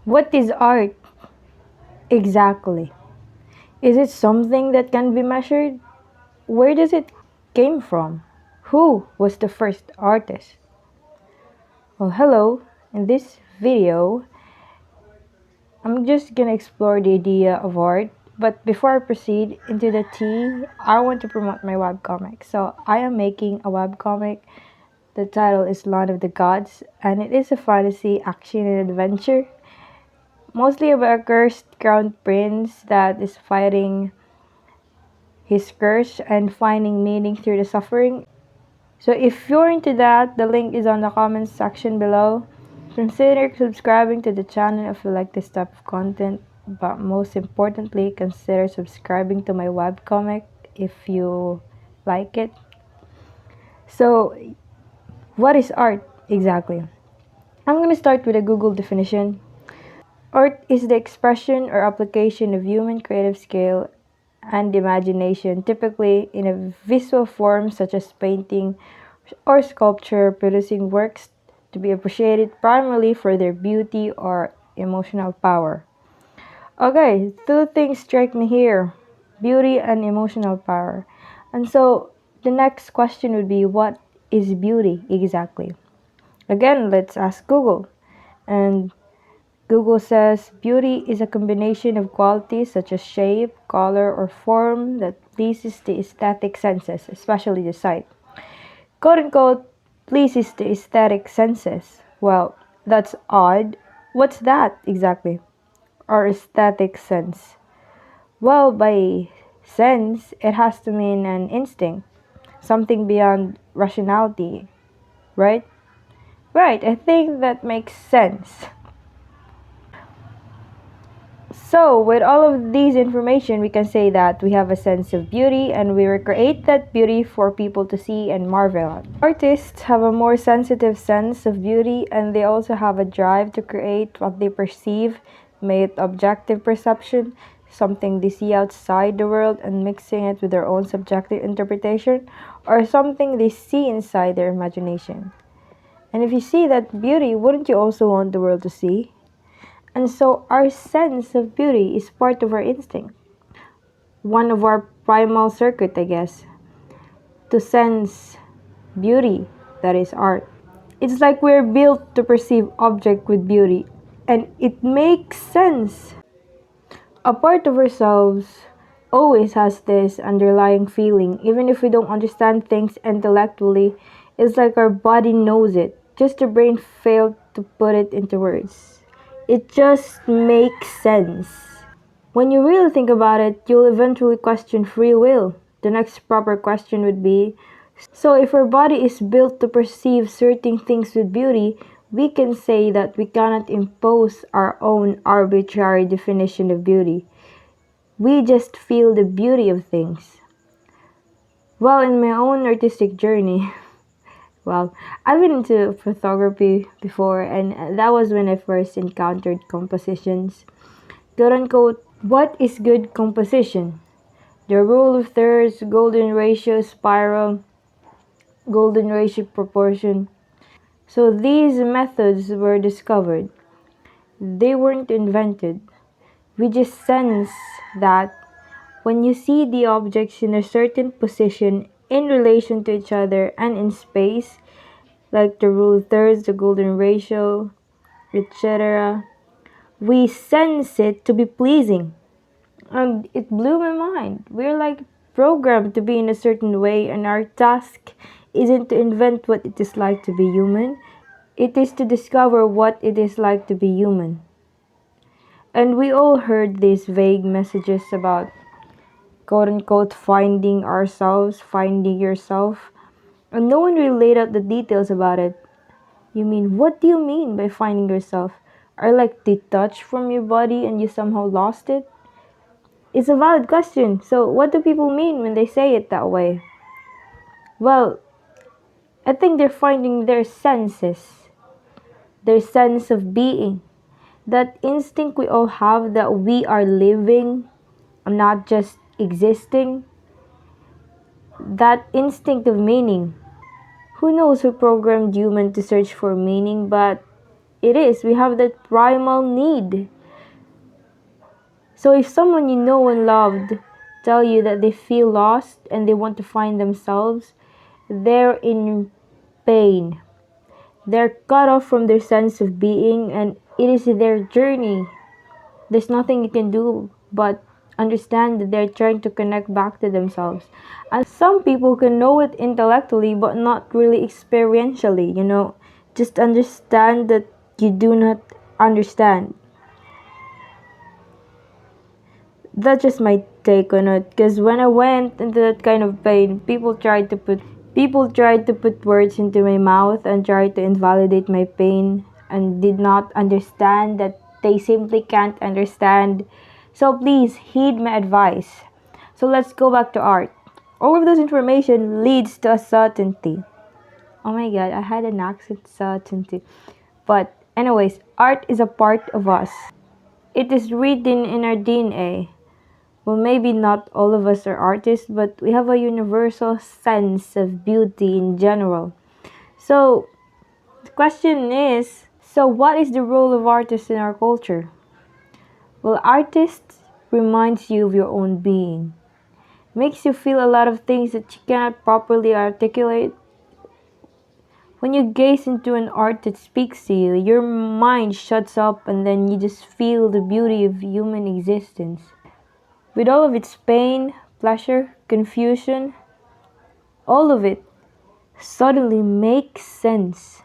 What is art exactly? Is it something that can be measured? Where does it came from? Who was the first artist? Well, hello. In this video, I'm just gonna explore the idea of art. But before I proceed into the tea, I want to promote my webcomic. So I am making a webcomic. The title is Land of the Gods, and it is a fantasy, action, and adventure. Mostly about a cursed crown prince that is fighting his curse and finding meaning through the suffering. So if you're into that, the link is on the comments section below. Consider subscribing to the channel if you like this type of content, but most importantly, consider subscribing to my webcomic if you like it. So, what is art exactly? I'm going to start with a Google definition. Art is the expression or application of human creative skill and imagination, typically in a visual form such as painting or sculpture, producing works to be appreciated primarily for their beauty or emotional power. Okay, two things strike me here: beauty and emotional power. And so the next question would be, what is beauty exactly? Again, let's ask Google. And Google says beauty is a combination of qualities such as shape, color, or form that pleases the aesthetic senses, especially the sight. Quote unquote, pleases the aesthetic senses. Well, that's odd. What's that exactly? Or aesthetic sense? Well, by sense, it has to mean an instinct, something beyond rationality, right? Right, I think that makes sense. So, with all of these information, we can say that we have a sense of beauty and we recreate that beauty for people to see and marvel at. Artists have a more sensitive sense of beauty and they also have a drive to create what they perceive, may it objective perception, something they see outside the world and mixing it with their own subjective interpretation, or something they see inside their imagination. And if you see that beauty, wouldn't you also want the world to see? And so our sense of beauty is part of our instinct, one of our primal circuit, I guess, to sense beauty, that is art. It's like we're built to perceive object with beauty, and it makes sense. A part of ourselves always has this underlying feeling, even if we don't understand things intellectually. It's like our body knows it, just the brain failed to put it into words. It just makes sense. When you really think about it, you'll eventually question free will. The next proper question would be, so if our body is built to perceive certain things with beauty, we can say that we cannot impose our own arbitrary definition of beauty. We just feel the beauty of things. Well, in my own artistic journey, well, I've been into photography before, and that was when I first encountered compositions. Quote unquote, what is good composition? The rule of thirds, golden ratio, spiral, golden ratio proportion. So these methods were discovered. They weren't invented. We just sense that when you see the objects in a certain position in relation to each other and in space, like the rule of thirds, the golden ratio, etc., we sense it to be pleasing. And it blew my mind. We're like programmed to be in a certain way, and our task isn't to invent what it is like to be human, it is to discover what it is like to be human. And we all heard these vague messages about quote unquote finding ourselves, finding yourself, and no one really laid out the details about it. You mean, what do you mean by finding yourself? Are like detached from your body and you somehow lost it? It's a valid question. So, what do people mean when they say it that way? Well, I think they're finding their senses, their sense of being, that instinct we all have that we are living, not just existing, that instinct of meaning. Who knows who programmed human to search for meaning, but It is. We have that primal need. So if someone you know and loved tell you that they feel lost and they want to find themselves, they're in pain. They're cut off from their sense of being and it is their journey. There's nothing you can do but understand that they're trying to connect back to themselves. And some people can know it intellectually but not really experientially, just understand that you do not understand. That's just my take on it, because when I went into that kind of pain, people tried to put words into my mouth and tried to invalidate my pain and did not understand that they simply can't understand. So please heed my advice. So let's go back to art. All of this information leads to a certainty. Oh my god, I had an accent, certainty. But anyways, art is a part of us. It is written in our DNA. Well, maybe not all of us are artists, but we have a universal sense of beauty in general. So, the question is, so what is the role of artists in our culture? Well, artists reminds you of your own being. Makes you feel a lot of things that you cannot properly articulate. When you gaze into an art that speaks to you, your mind shuts up and then you just feel the beauty of human existence. With all of its pain, pleasure, confusion, all of it suddenly makes sense.